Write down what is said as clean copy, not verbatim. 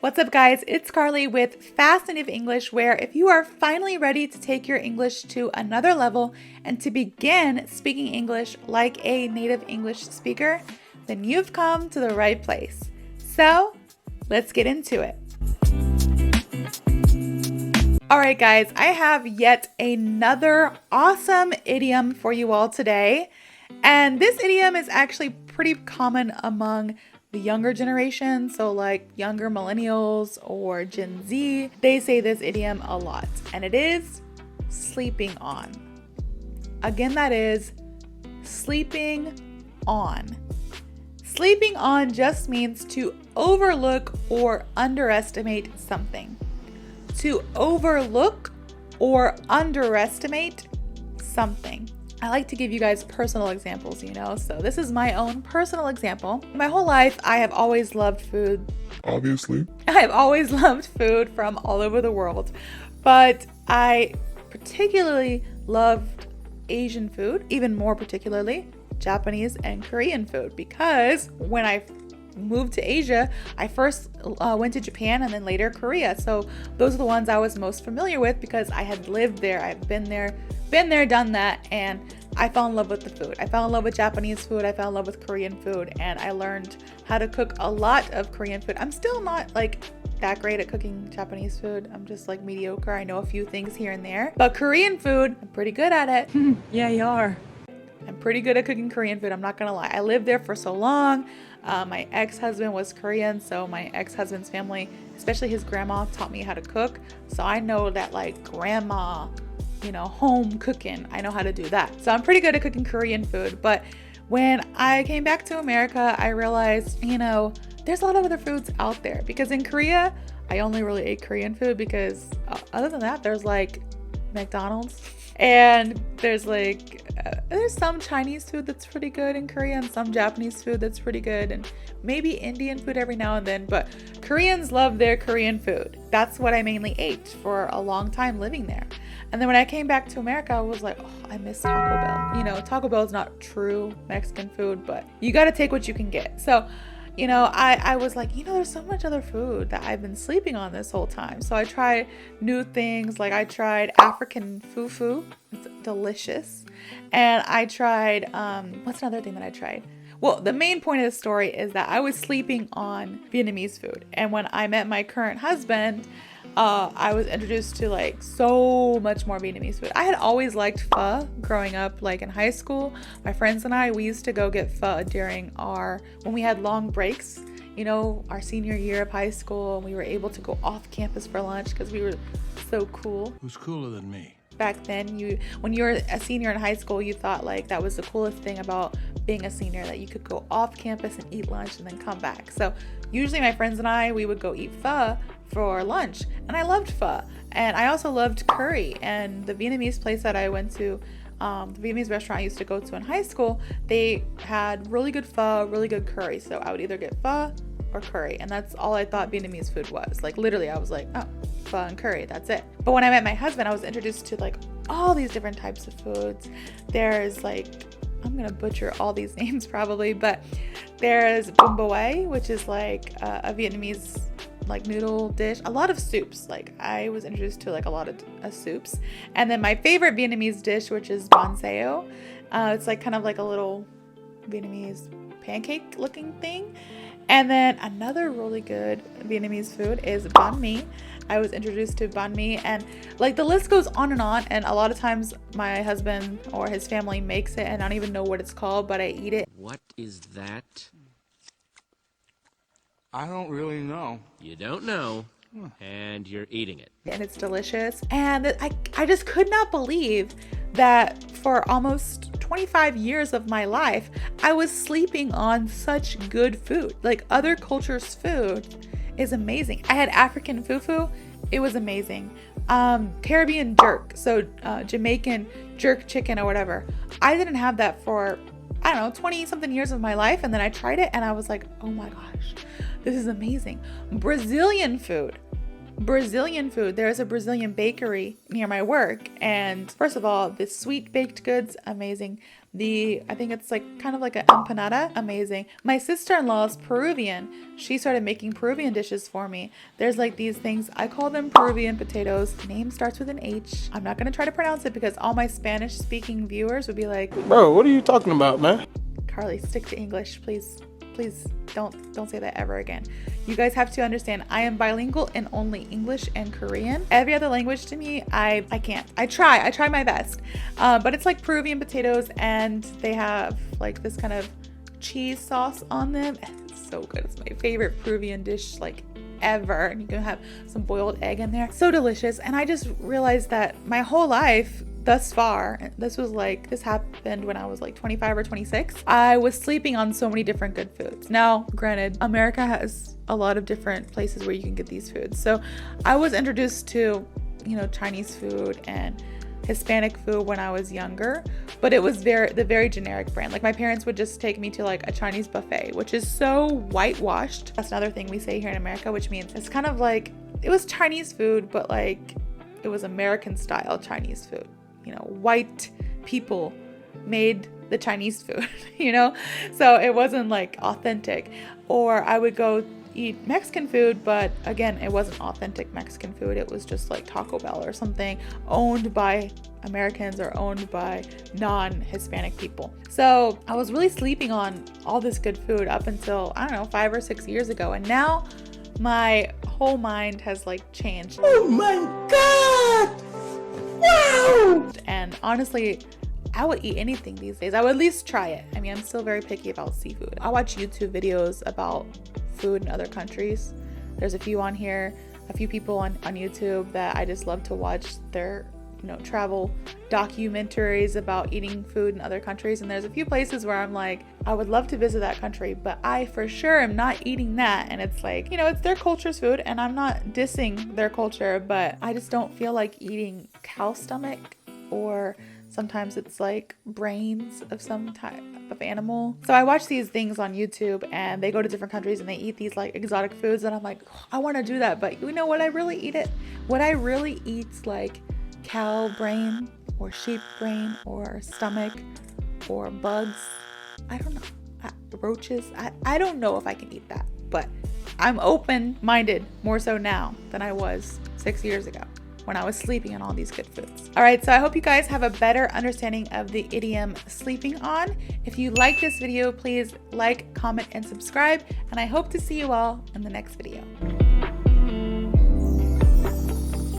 What's up, guys? It's Carly with FasciNATIVE English, where if you are finally ready to take your English to another level and to begin speaking English like a native English speaker, then you've come to the right place. So let's get into it. All right, guys, I have yet another awesome idiom for you all today. And this idiom is actually pretty common among the younger generation, so like younger millennials or Gen Z. They say this idiom a lot, and it is sleeping on. Again, that is sleeping on. Sleeping on just means to overlook or underestimate something. To overlook or underestimate something. I like to give you guys personal examples, so this is my own personal example. My whole life, I have always loved food. Obviously. I have always loved food from all over the world, but I particularly loved Asian food, even more particularly Japanese and Korean food, because when I moved to Asia, I first went to Japan and then later Korea. So those are the ones I was most familiar with because I had lived there. I've been there, done that, and I fell in love with the food. I fell in love with Japanese food. I fell in love with Korean food, and I learned how to cook a lot of Korean food. I'm still not that great at cooking Japanese food. I'm just mediocre. I know a few things here and there, but Korean food, I'm pretty good at it. Yeah, you are. I'm pretty good at cooking Korean food. I'm not gonna lie. I lived there for so long. My ex-husband was Korean, so my ex-husband's family, especially his grandma, taught me how to cook. So I know that grandma, home cooking, I know how to do that. So I'm pretty good at cooking Korean food. But when I came back to America, I realized, there's a lot of other foods out there. Because in Korea, I only really ate Korean food because other than that, there's McDonald's. And there's some Chinese food that's pretty good in Korea and some Japanese food that's pretty good and maybe Indian food every now and then, but Koreans love their Korean food. That's what I mainly ate for a long time living there. And then when I came back to America, I was like, oh, I miss Taco Bell. Taco Bell is not true Mexican food, but you got to take what you can get. So I was like, there's so much other food that I've been sleeping on this whole time. So I tried new things. I tried African fufu. It's delicious. And I tried, what's another thing that I tried? Well, the main point of the story is that I was sleeping on Vietnamese food. And when I met my current husband, I was introduced to so much more Vietnamese food. I had always liked pho growing up, in high school. My friends and I, we used to go get pho during when we had long breaks, our senior year of high school, and we were able to go off campus for lunch because we were so cool. Who's cooler than me? Back then, when you were a senior in high school, you thought that was the coolest thing about being a senior, that you could go off campus and eat lunch and then come back. So usually my friends and I, we would go eat pho for lunch, and I loved pho. And I also loved curry, and the Vietnamese place that I went to, the Vietnamese restaurant I used to go to in high school, they had really good pho, really good curry. So I would either get pho or curry, and that's all I thought Vietnamese food was. Literally, I was like, oh, pho and curry, that's it. But when I met my husband, I was introduced to all these different types of foods. There's I'm gonna butcher all these names probably, but there's bún bò, which is a Vietnamese noodle dish. A lot of soups. I was introduced to a lot of soups. And then my favorite Vietnamese dish, which is bánh xèo. It's kind of a little Vietnamese pancake looking thing. And then another really good Vietnamese food is bánh mì. I was introduced to bánh mì, and the list goes on, and a lot of times my husband or his family makes it and I don't even know what it's called, but I eat it. What is that? I don't really know. You don't know, and you're eating it. And it's delicious. And I just could not believe that for almost 25 years of my life, I was sleeping on such good food. Other cultures' food is amazing. I had African fufu. It was amazing. Caribbean jerk, so Jamaican jerk chicken or whatever. I didn't have that for, 20 something years of my life, and then I tried it and I was like, oh my gosh, this is amazing. Brazilian food. There's a Brazilian bakery near my work, and first of all, the sweet baked goods, amazing. I think it's like kind of like an empanada. Amazing. My sister-in-law is Peruvian. She started making Peruvian dishes for me. There's like these things, I call them Peruvian potatoes. Name starts with an H. I'm not gonna try to pronounce it because all my Spanish speaking viewers would be like, Bro, what are you talking about, man? Carly, stick to English, please. Please don't say that ever again. You guys have to understand, I am bilingual in only English and Korean. Every other language to me, I can't. I try my best. But it's like Peruvian potatoes, and they have like this kind of cheese sauce on them. It's so good. It's my favorite Peruvian dish like ever. And you can have some boiled egg in there. So delicious. And I just realized that my whole life thus far, this happened when I was like 25 or 26, I was sleeping on so many different good foods. Now, granted, America has a lot of different places where you can get these foods. So I was introduced to, Chinese food and Hispanic food when I was younger, but it was the very generic brand. Like my parents would just take me to like a Chinese buffet, which is so whitewashed. That's another thing we say here in America, which means it's kind of like, it was Chinese food, but like it was American style Chinese food. White people made the Chinese food, so it wasn't like authentic. Or I would go eat Mexican food, but again, it wasn't authentic Mexican food. It was just like Taco Bell or something owned by Americans or owned by non-Hispanic people. So I was really sleeping on all this good food up until, 5 or 6 years ago. And now my whole mind has like changed. Oh my God! Wow! And honestly, I would eat anything these days. I would at least try it. I mean, I'm still very picky about seafood. I watch YouTube videos about food in other countries. There's a few on here, a few people on YouTube that I just love to watch their travel documentaries about eating food in other countries. And there's a few places where I'm like, I would love to visit that country, but I for sure am not eating that. And it's like, it's their culture's food, and I'm not dissing their culture, but I just don't feel like eating cow stomach, or sometimes it's like brains of some type of animal. So I watch these things on YouTube, and they go to different countries and they eat these like exotic foods, and I'm like, I want to do that, but would I really eat it? Would I really eat like cow brain or sheep brain or stomach or bugs? I don't know. Roaches? I don't know if I can eat that, but I'm open-minded more so now than I was 6 years ago when I was sleeping on all these good foods. All right, so I hope you guys have a better understanding of the idiom sleeping on. If you like this video, please like, comment, and subscribe, and I hope to see you all in the next video.